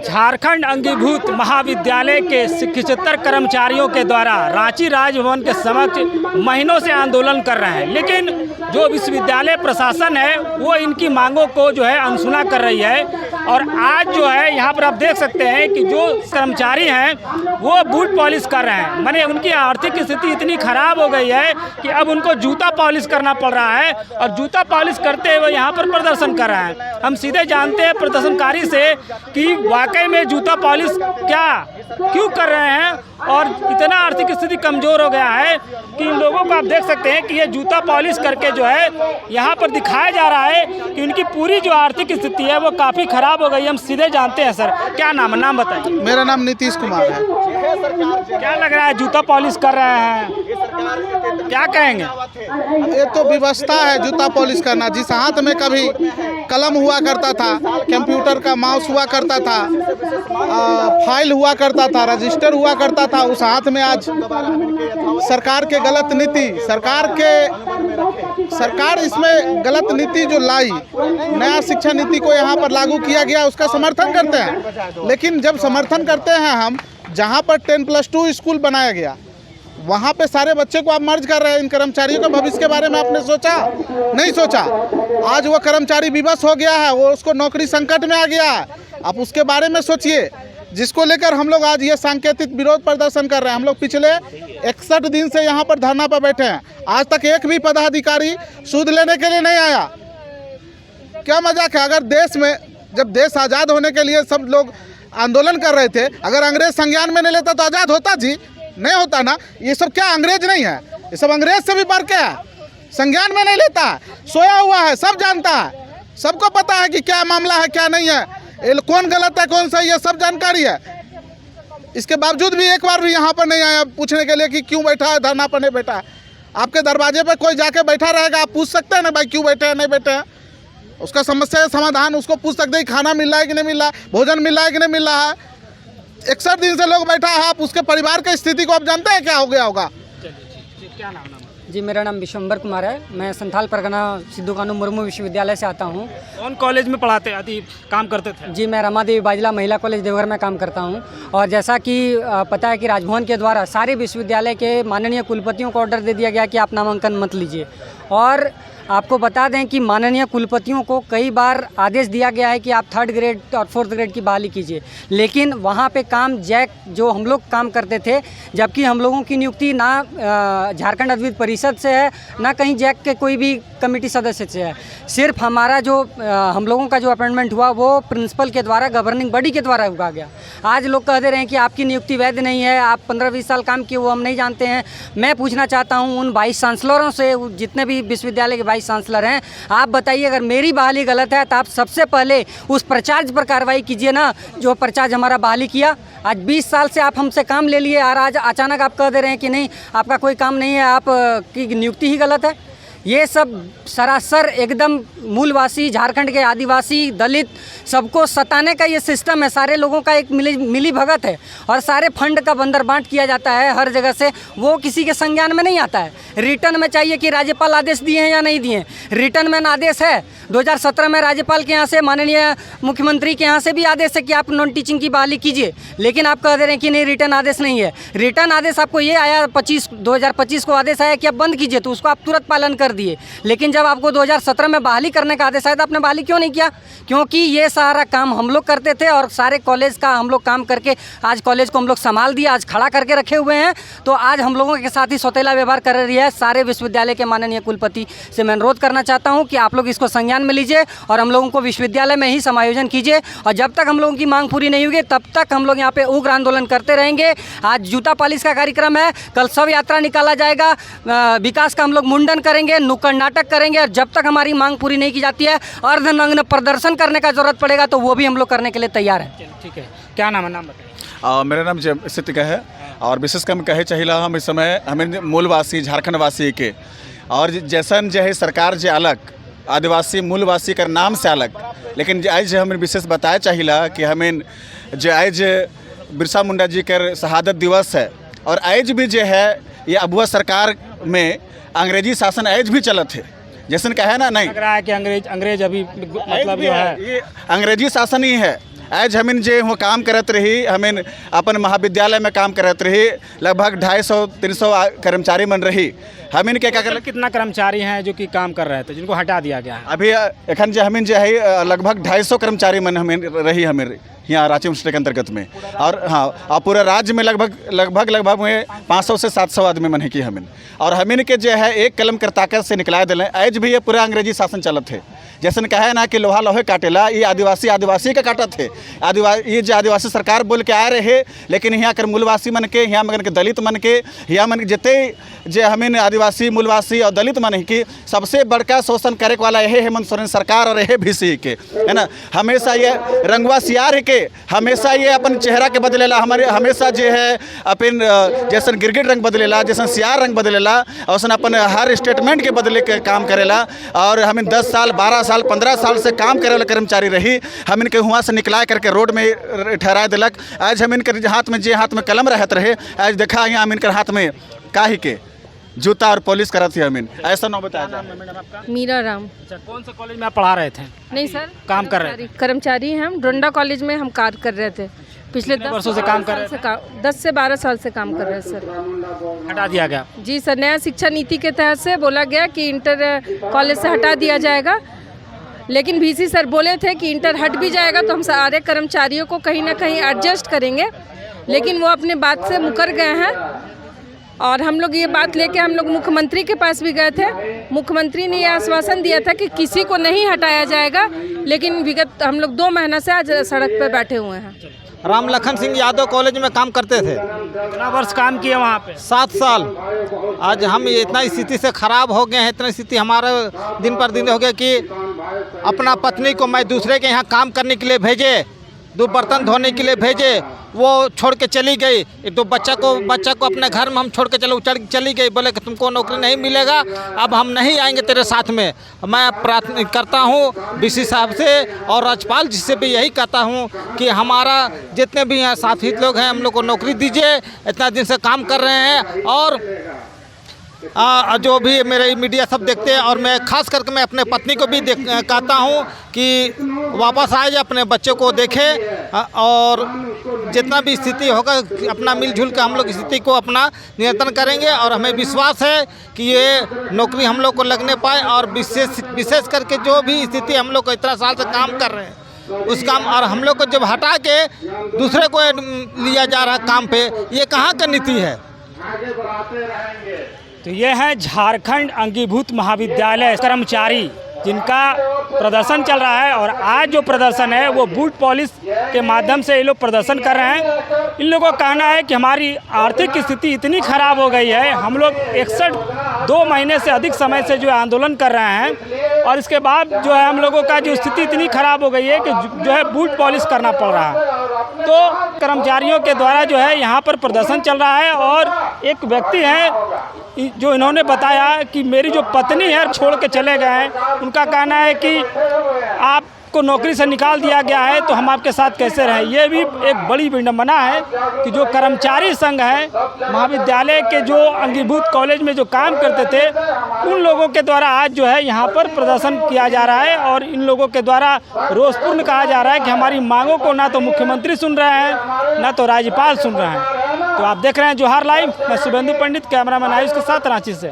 झारखंड अंगीभूत महाविद्यालय के 75 कर्मचारियों के द्वारा रांची राजभवन के समक्ष महीनों से आंदोलन कर रहे हैं, लेकिन जो विश्वविद्यालय प्रशासन है वो इनकी मांगों को जो है अनसुना कर रही है। और आज जो है यहाँ पर आप देख सकते हैं कि जो कर्मचारी हैं वो बूट पॉलिश कर रहे हैं। माने उनकी आर्थिक स्थिति इतनी खराब हो गई है कि अब उनको जूता पॉलिश करना पड़ रहा है और जूता पॉलिश करते हुए यहाँ पर प्रदर्शन कर रहे हैं। हम सीधे जानते हैं प्रदर्शनकारी से कि वाकई में जूता पॉलिश क्यों कर रहे हैं और इतना आर्थिक स्थिति कमज़ोर हो गया है कि इन लोगों को आप देख सकते हैं कि ये जूता पॉलिश करके जो है यहाँ पर दिखाया जा रहा है कि उनकी पूरी जो आर्थिक स्थिति है वो काफ़ी ख़राब हो गई। हम सीधे जानते हैं। सर क्या नाम है, नाम बताइए। मेरा नाम नीतीश कुमार है। क्या लग रहा है, जूता पॉलिश कर रहे हैं, क्या कहेंगे? ये तो व्यवस्था है जूता पॉलिश करना। जिस हाथ में कभी कलम हुआ करता था, कंप्यूटर का माउस हुआ करता था, फाइल हुआ करता था, रजिस्टर हुआ करता था, उस हाथ में आज सरकार के गलत नीति, सरकार इसमें गलत नीति जो लाई, नया शिक्षा नीति को यहाँ पर लागू किया गया, उसका समर्थन करते हैं। लेकिन जब समर्थन करते हैं हम, जहाँ पर 10+2 स्कूल बनाया गया वहाँ पे सारे बच्चे को आप मर्ज कर रहे हैं। इन कर्मचारियों के भविष्य के बारे में आपने सोचा? नहीं सोचा। आज वो कर्मचारी विवश हो गया है, वो उसको नौकरी संकट में आ गया है। आप उसके बारे में सोचिए, जिसको लेकर हम लोग आज ये सांकेतिक विरोध प्रदर्शन कर रहे हैं। हम लोग पिछले 61 दिन से यहाँ पर धरना पर बैठे हैं। आज तक एक भी पदाधिकारी सूद लेने के लिए नहीं आया। क्या मजाक है? अगर देश में, जब देश आज़ाद होने के लिए सब लोग आंदोलन कर रहे थे, अगर अंग्रेज संज्ञान में नहीं लेता तो आज़ाद होता जी? नहीं होता ना। ये सब क्या अंग्रेज नहीं है? ये सब अंग्रेज से भी बढ़ के है। संज्ञान में नहीं लेता, सोया हुआ है, सब जानता है, सबको पता है कि क्या मामला है क्या नहीं है, कौन गलत है कौन सही है, सब जानकारी है। इसके बावजूद भी एक बार भी यहाँ पर नहीं आया पूछने के लिए कि क्यों बैठा है, धरना पर नहीं बैठा है। आपके दरवाजे पर कोई जाके बैठा रहेगा, आप पूछ सकते हैं ना भाई क्यों बैठे हैं नहीं बैठे हैं। उसका समस्या समाधान उसको पूछ सकते हैं, खाना मिल रहा है कि नहीं मिल रहा है, भोजन मिल रहा है कि नहीं मिल रहा है। 61 दिन से लोग बैठा है, आप उसके परिवार की स्थिति को आप जानते हैं क्या हो गया होगा। क्या नाम है? जी, मेरा नाम विश्वंबर कुमार है। मैं संथाल परगना सिद्धू कानू मुर्मू विश्वविद्यालय से आता हूँ। कौन कॉलेज में पढ़ाते आदि काम करते थे? जी, मैं रमादेवी बाजला महिला कॉलेज देवघर में काम करता हूँ। और जैसा कि पता है कि राजभवन के द्वारा सारे विश्वविद्यालय के माननीय कुलपतियों को ऑर्डर दे दिया गया कि आप नामांकन मत लीजिए। और आपको बता दें कि माननीय कुलपतियों को कई बार आदेश दिया गया है कि आप 3rd ग्रेड और 4th ग्रेड की बहाली कीजिए, लेकिन वहाँ पे काम जैक जो हम लोग काम करते थे, जबकि हम लोगों की नियुक्ति ना झारखंड अद्वित परिषद से है, ना कहीं जैक के कोई भी कमेटी सदस्य से है। सिर्फ हमारा जो हम लोगों का जो अपॉइंटमेंट हुआ वो प्रिंसिपल के द्वारा, गवर्निंग बॉडी के द्वारा हुआ गया। आज लोग कह दे रहे हैं कि आपकी नियुक्ति वैध नहीं है, आप 15-20 साल काम किए, वो हम नहीं जानते हैं। मैं पूछना चाहता हूँ उन 22 चांसलरों से, जितने भी विश्वविद्यालय के 22 चांसलर हैं, आप बताइए अगर मेरी बहाली गलत है तो आप सबसे पहले उस प्राचार्य पर कार्रवाई कीजिए ना, जो प्राचार्य हमारा बहाली किया। आज 20 साल से आप हमसे काम ले लिए और आज अचानक आप कह दे रहे हैं कि नहीं आपका कोई काम नहीं है, आप की नियुक्ति ही गलत है। ये सब सरासर एकदम मूलवासी, झारखंड के आदिवासी, दलित, सबको सताने का ये सिस्टम है। सारे लोगों का एक मिली भगत है और सारे फंड का बंदरबांट किया जाता है हर जगह से, वो किसी के संज्ञान में नहीं आता है। रिटर्न में चाहिए कि राज्यपाल आदेश दिए हैं या नहीं दिए। रिटर्न में आदेश है 2017 में राज्यपाल के यहाँ से, माननीय मुख्यमंत्री के यहाँ से भी आदेश है कि आप नॉन टीचिंग की बहाली कीजिए, लेकिन आप कह दे रहे हैं कि नहीं रिटर्न आदेश नहीं है। रिटर्न आदेश आपको ये आया 2025 को आदेश आया कि आप बंद कीजिए, तो उसको आप तुरंत पालन कर दिए। लेकिन जब आपको 2017 में बहाली करने का आदेश आया तो आपने बहाली क्यों नहीं किया? क्योंकि ये सारा काम हम लोग करते थे और सारे कॉलेज का हम लोग काम करके आज कॉलेज को हम लोग संभाल दिया, आज खड़ा करके रखे हुए हैं। तो आज हम लोगों के साथ ही सौतेला व्यवहार कर रही है। सारे विश्वविद्यालय के माननीय कुलपति से मैं अनुरोध करना चाहता हूँ कि आप लोग इसको संज्ञान में लीजिए और हम लोगों को विश्वविद्यालय में ही समायोजन कीजिए। और जब तक हम लोगों की मांग पूरी नहीं होगी तब तक हम लोग यहाँ पे उग्र आंदोलन करते रहेंगे। आज जूता पॉलिश का कार्यक्रम है, कल शव यात्रा निकाला जाएगा, विकास का हम लोग मुंडन करेंगे, नुक्कड़ नाटक करेंगे। और जब तक हमारी मांग पूरी नहीं की जाती है, अर्धनग्न प्रदर्शन करने का जरूरत पड़ेगा तो वो भी हम लोग करने के लिए तैयार हैं। ठीक है, क्या नाम है, नाम बताइए। मेरा नाम सिद्धिका है और विशेष कम कहे चाहिए हम इस समय हमें मूलवासी झारखंडवासी के और जैसन जो है सरकार जो अलग आदिवासी मूलवासी का नाम से अलग, लेकिन आज हमें विशेष बताया चाहिए कि हमें जो आज बिरसा मुंडा जी का शहादत दिवस है और आज भी जो है ये अबुआ सरकार में अंग्रेजी शासन आज भी चलत है। जैसन कहे ना, नहीं लग रहा है कि अंग्रेज अभी मतलब जो है ये अंग्रेजी शासन ही है। आज हमें जे वो काम करत रही, हमें अपन महाविद्यालय में काम करत रही, लगभग 250-300 कर्मचारी मन रही। हमें क्या क्या कर कितना कर्मचारी हैं जो कि काम कर रहे थे जिनको हटा दिया गया है? अभी एखन जो हमें जो है लगभग 250 कर्मचारी मन हमें रही हमें यहाँ रांची यूनिवर्सिटी के अंतर्गत में। और हाँ, और पूरे राज्य में लगभग में 500 से 700 आदमी मन है कि हमें। और हमें के जो है एक कलम कर ताकत से निकला दिले। आज भी ये पूरा अंग्रेजी शासन चलत है। जैसे कहे ना कि लोहा लोहे काटेला, ये आदिवासी का काटत है। ये जो आदिवासी सरकार बोल के आ रहे है, लेकिन यहाँ कर मूलवासी मन के, यहाँ मन के दलित मन के, यहाँ मन जिते जो हमें आदिवासी मूलवासी और दलित मन की सबसे बड़का शोषण करे वाला यही हेमंत सोरेन सरकार और यही VC के है ना। हमेशा ये रंगवा सियार के हमेशा ये अपन चेहरा के बदलेला, हमारे हमेशा जो है अपन जैसन गिरगिट रंग बदलेला, जैसन सियार रंग बदलेला, और अपन हर स्टेटमेंट के बदले के काम करेला। और हमें 10 साल 12 साल 15 साल से काम करे वाला कर्मचारी रही, हम इनके हुआ से निकला करके रोड में ठहरा दिलक। आज हम इनके हाथ में कलम रहत रहे, आज देखा यहाँ हम इनके हाथ में काहे के जूता और पॉलिश करा थी। हमें ऐसा ना बताया जाए। मीरा राम। अच्छा, कौन सा कॉलेज में आप पढ़ा रहे थे? नहीं सर, काम कर रहे थे? कर्मचारी हैं हम। डोंडा कॉलेज में हम कार्य कर रहे थे। पिछले 10 वर्षों से काम कर रहे थे? 10 से 12 साल से काम कर रहे हैं सर। हटा दिया गया? जी सर, नया शिक्षा नीति के तहत से बोला गया कि इंटर कॉलेज से हटा दिया जाएगा, लेकिन VC सर बोले थे कि इंटर हट भी जाएगा तो हम सारे कर्मचारियों को कहीं ना कहीं एडजस्ट करेंगे, लेकिन वो अपने बात से मुकर गए हैं। और हम लोग ये बात लेके हम लोग मुख्यमंत्री के पास भी गए थे। मुख्यमंत्री ने ये आश्वासन दिया था कि किसी को नहीं हटाया जाएगा, लेकिन विगत हम लोग 2 महीना से आज सड़क पर बैठे हुए हैं। राम लखन सिंह यादव कॉलेज में काम करते थे। कितना वर्ष काम किया वहाँ पे? 7 साल। आज हम इतना स्थिति से ख़राब हो गए हैं, इतना स्थिति हमारा दिन पर दिन हो गया कि अपना पत्नी को मैं दूसरे के यहाँ काम करने के लिए भेजे, 2 बर्तन धोने के लिए भेजे, वो छोड़ के चली गई। 2 बच्चा को अपने घर में हम छोड़ के चली गई, बोले कि तुमको नौकरी नहीं मिलेगा, अब हम नहीं आएंगे तेरे साथ में। मैं प्रार्थना करता हूँ VC साहब से और राज्यपाल जी से भी यही कहता हूँ कि हमारा जितने भी यहाँ साथी लोग हैं, हम लोग को नौकरी दीजिए। इतना दिन से काम कर रहे हैं और जो भी मेरे मीडिया सब देखते हैं, और मैं खास करके मैं अपने पत्नी को भी कहता हूँ कि वापस आए, अपने बच्चों को देखें और जितना भी स्थिति होगा अपना मिलजुल कर हम लोग स्थिति को अपना नियंत्रण करेंगे। और हमें विश्वास है कि ये नौकरी हम लोग को लगने पाए। और विशेष करके जो भी स्थिति हम लोग को इतना साल से काम कर रहे हैं उस काम, और हम लोग को जब हटा के दूसरे को लिया जा रहा है काम पे, ये कहाँ का नीति है? तो ये है झारखंड अंगीभूत महाविद्यालय कर्मचारी जिनका प्रदर्शन चल रहा है। और आज जो प्रदर्शन है वो बूट पॉलिश के माध्यम से ये लोग प्रदर्शन कर रहे हैं। इन लोगों का कहना है कि हमारी आर्थिक स्थिति इतनी ख़राब हो गई है, हम लोग 2 महीने से अधिक समय से जो है आंदोलन कर रहे हैं, और इसके बाद जो है हम लोगों का जो स्थिति इतनी ख़राब हो गई है कि जो है बूट पॉलिश करना पड़ रहा है। तो कर्मचारियों के द्वारा जो है यहाँ पर प्रदर्शन चल रहा है। और एक व्यक्ति हैं जो इन्होंने बताया कि मेरी जो पत्नी है छोड़ के चले गए हैं, उनका कहना है कि आपको नौकरी से निकाल दिया गया है तो हम आपके साथ कैसे रहें। ये भी एक बड़ी विडंबना है कि जो कर्मचारी संघ है महाविद्यालय के, जो अंगीभूत कॉलेज में जो काम करते थे, उन लोगों के द्वारा आज जो है यहाँ पर प्रदर्शन किया जा रहा है। और इन लोगों के द्वारा रोषपूर्ण कहा जा रहा है कि हमारी मांगों को ना तो मुख्यमंत्री सुन रहे हैं ना तो राज्यपाल सुन रहे हैं। तो आप देख रहे हैं जोहार लाइव, मैं शुभेंदु पंडित, कैमरामैन आयुष के साथ रांची से।